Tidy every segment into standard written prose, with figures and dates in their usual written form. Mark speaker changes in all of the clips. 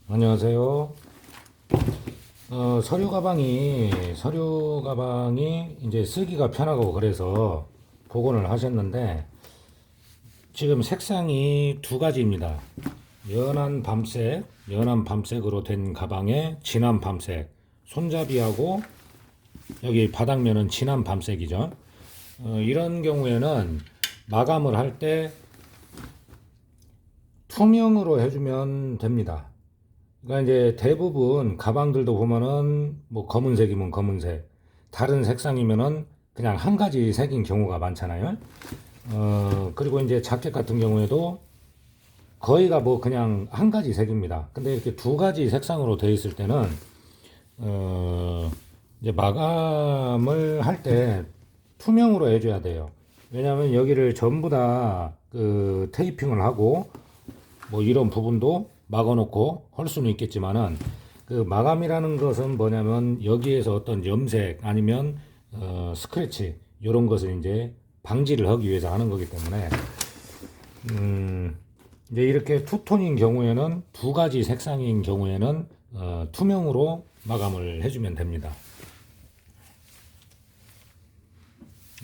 Speaker 1: 안녕하세요. 서류 가방이 이제 쓰기가 편하고 그래서 복원을 하셨는데 지금 색상이 두 가지입니다. 연한 밤색으로 된 가방에 진한 밤색, 손잡이하고 여기 바닥면은 진한 밤색이죠. 이런 경우에는 마감을 할 때 투명으로 해주면 됩니다. 그러니까 이제 대부분 가방들도 보면은 뭐 검은색이면 검은색, 다른 색상이면은 그냥 한 가지 색인 경우가 많잖아요. 그리고 이제 자켓 같은 경우에도 거의가 뭐 그냥 한 가지 색입니다. 근데 이렇게 두 가지 색상으로 되어 있을 때는 어, 이제 마감을 할 때 투명으로 해줘야 돼요. 왜냐하면 여기를 전부 다 그 테이핑을 하고 뭐 이런 부분도 막아놓고 할 수는 있겠지만은 그 마감이라는 것은 뭐냐면 여기에서 어떤 염색 아니면 스크래치 이런 것을 이제 방지를 하기 위해서 하는 거기 때문에 이제 이렇게 투톤인 경우에는 두 가지 색상인 경우에는 투명으로 마감을 해주면 됩니다.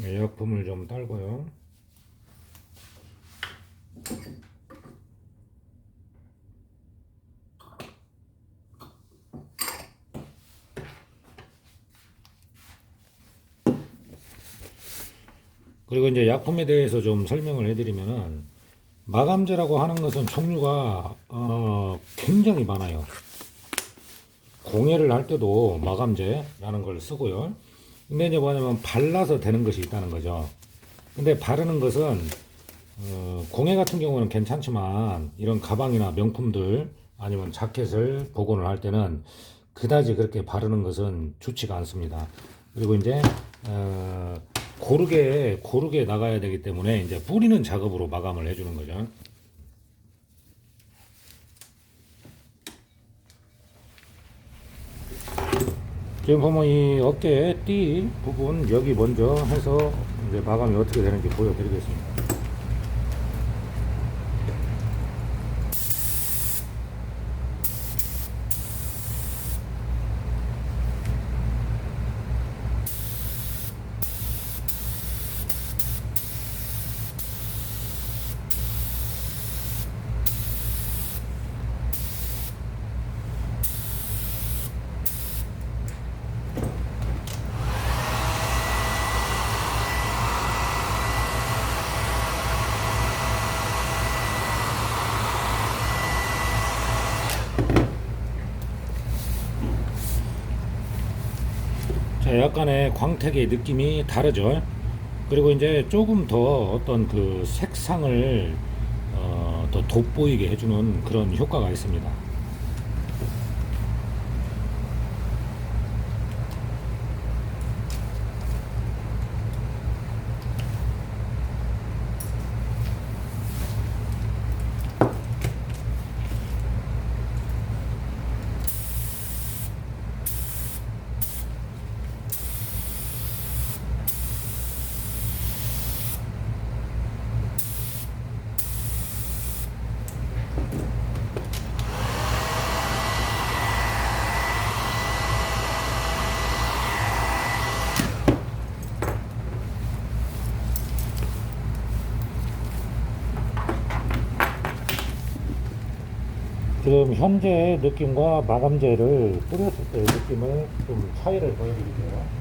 Speaker 1: 에어품을 좀 딸고요. 그리고 이제 약품에 대해서 좀 설명을 해드리면은 마감제라고 하는 것은 종류가 굉장히 많아요. 공예를 할 때도 마감제라는 걸 쓰고요. 근데 이제 뭐냐면 발라서 되는 것이 있다는 거죠. 근데 바르는 것은 공예 같은 경우는 괜찮지만 이런 가방이나 명품들 아니면 자켓을 복원을 할 때는 그다지 그렇게 바르는 것은 좋지가 않습니다. 그리고 이제 고르게 나가야 되기 때문에 이제 뿌리는 작업으로 마감을 해주는 거죠. 지금 보면 이 어깨 띠 부분 여기 먼저 해서 이제 마감이 어떻게 되는지 보여드리겠습니다. 자, 약간의 광택의 느낌이 다르죠. 그리고 이제 조금 더 어떤 그 색상을 더 돋보이게 해주는 그런 효과가 있습니다. 지금 현재 느낌과 마감제를 뿌렸을 때의 느낌을 좀 차이를 보여드릴게요.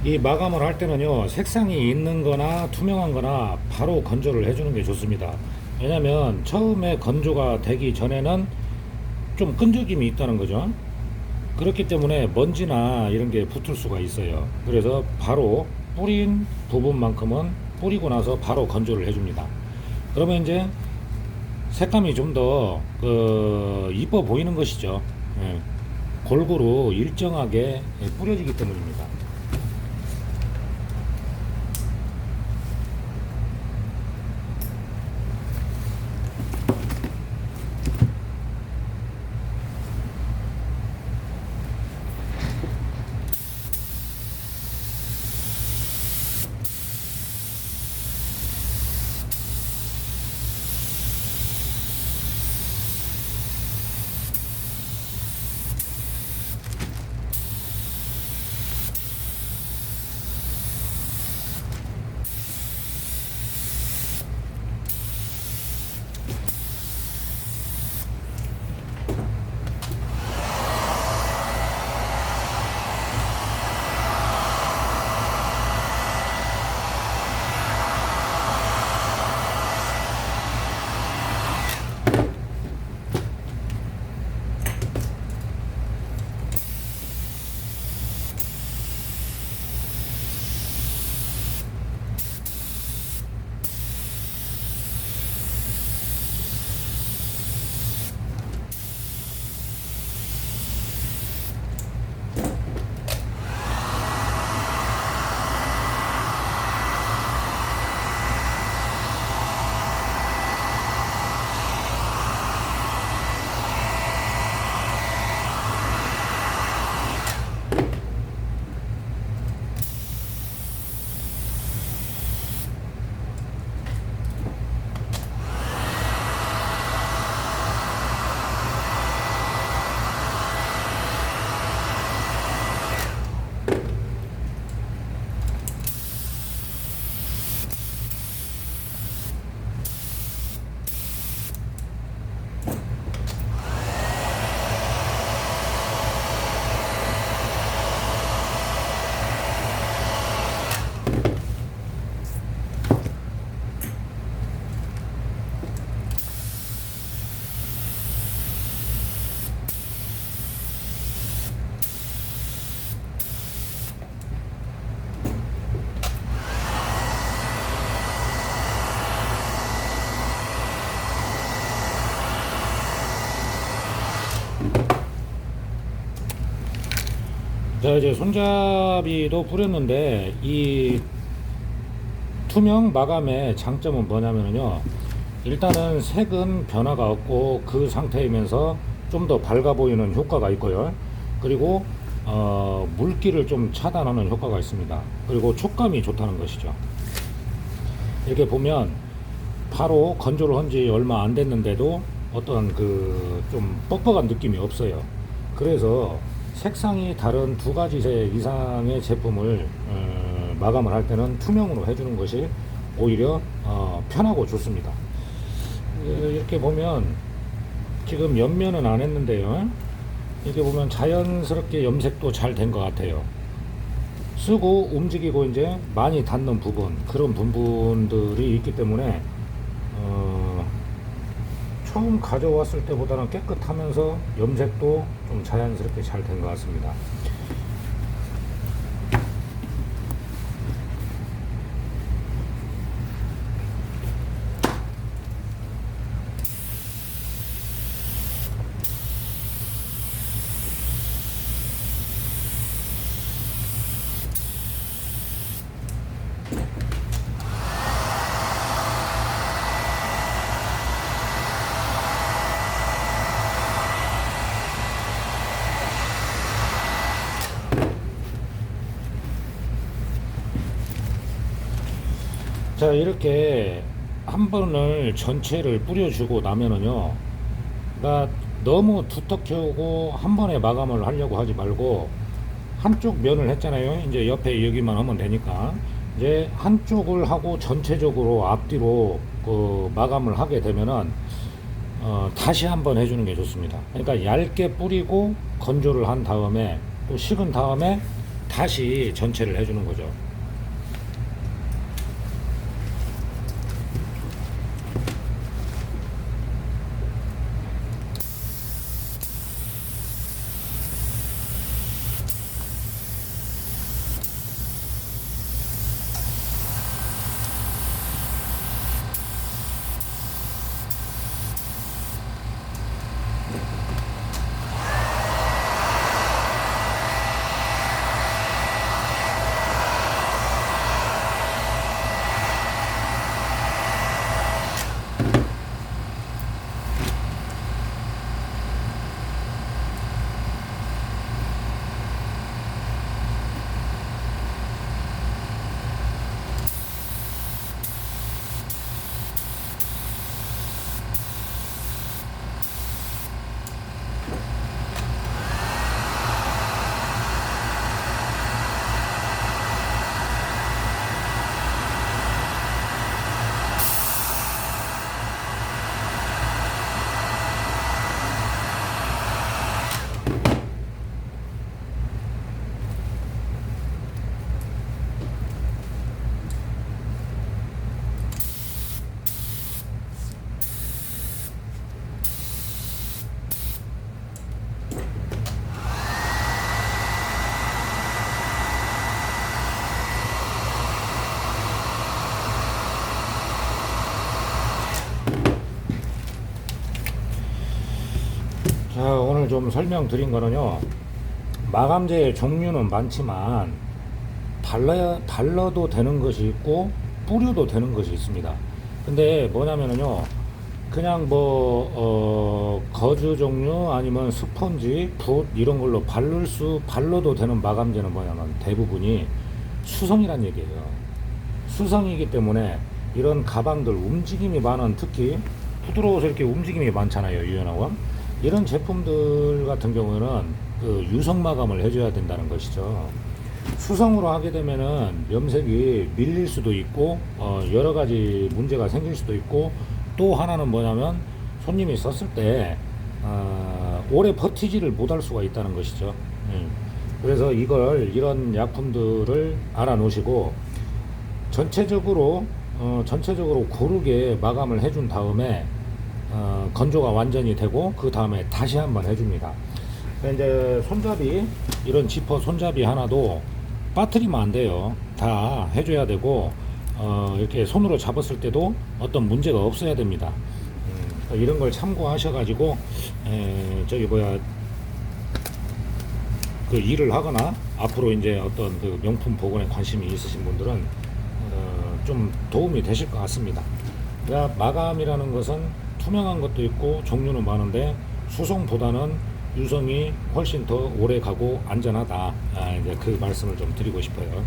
Speaker 1: 이 마감을 할 때는요, 색상이 있는 거나 투명한 거나 바로 건조를 해주는 게 좋습니다. 왜냐면 처음에 건조가 되기 전에는 좀 끈적임이 있다는 거죠. 그렇기 때문에 먼지나 이런 게 붙을 수가 있어요. 그래서 바로 뿌린 부분만큼은 뿌리고 나서 바로 건조를 해줍니다. 그러면 이제 색감이 좀 더 이뻐 보이는 것이죠. 예. 골고루 일정하게 뿌려지기 때문입니다. 자, 이제 손잡이도 뿌렸는데 이 투명 마감의 장점은 뭐냐면요, 일단은 색은 변화가 없고 그 상태이면서 좀 더 밝아 보이는 효과가 있고요. 그리고 물기를 좀 차단하는 효과가 있습니다. 그리고 촉감이 좋다는 것이죠. 이렇게 보면 바로 건조를 한 지 얼마 안 됐는데도 어떤 그 좀 뻑뻑한 느낌이 없어요. 그래서 색상이 다른 두 가지 색 이상의 제품을 마감을 할 때는 투명으로 해주는 것이 오히려 편하고 좋습니다. 이렇게 보면 지금 옆면은 안 했는데요, 이렇게 보면 자연스럽게 염색도 잘 된 것 같아요. 쓰고 움직이고 이제 많이 닿는 부분, 그런 부분들이 있기 때문에 처음 가져왔을 때보다는 깨끗하면서 염색도 좀 자연스럽게 잘 된 것 같습니다. 자, 이렇게 한 번을 전체를 뿌려주고 나면은요, 그러니까 너무 두텁게 하고 한 번에 마감을 하려고 하지 말고, 한쪽 면을 했잖아요. 이제 옆에 여기만 하면 되니까 이제 한쪽을 하고 전체적으로 앞뒤로 그 마감을 하게 되면은 다시 한번 해주는 게 좋습니다. 그러니까 얇게 뿌리고 건조를 한 다음에 또 식은 다음에 다시 전체를 해주는 거죠. 자, 오늘 좀 설명드린 거는요, 마감재의 종류는 많지만 발라도 되는 것이 있고 뿌려도 되는 것이 있습니다. 근데 뭐냐면은요, 그냥 거즈 종류 아니면 스펀지, 붓 이런 걸로 발라도 되는 마감재는 뭐냐면 대부분이 수성이란 얘기예요. 수성이기 때문에 이런 가방들 움직임이 많은, 특히 부드러워서 이렇게 움직임이 많잖아요, 유연하고. 이런 제품들 같은 경우에는 그 유성 마감을 해줘야 된다는 것이죠. 수성으로 하게 되면은 염색이 밀릴 수도 있고 여러 가지 문제가 생길 수도 있고, 또 하나는 뭐냐면 손님이 썼을 때 오래 버티지를 못할 수가 있다는 것이죠. 그래서 이런 약품들을 알아 놓으시고 전체적으로 고르게 마감을 해준 다음에 건조가 완전히 되고 그 다음에 다시 한번 해줍니다. 이제 손잡이, 이런 지퍼 손잡이 하나도 빠뜨리면 안 돼요. 다 해줘야 되고 이렇게 손으로 잡았을 때도 어떤 문제가 없어야 됩니다. 이런 걸 참고하셔가지고 그 일을 하거나 앞으로 이제 어떤 그 명품 복원에 관심이 있으신 분들은 좀 도움이 되실 것 같습니다. 그러니까 마감이라는 것은 투명한 것도 있고 종류는 많은데 수성보다는 유성이 훨씬 더 오래 가고 안전하다. 이제 그 말씀을 좀 드리고 싶어요.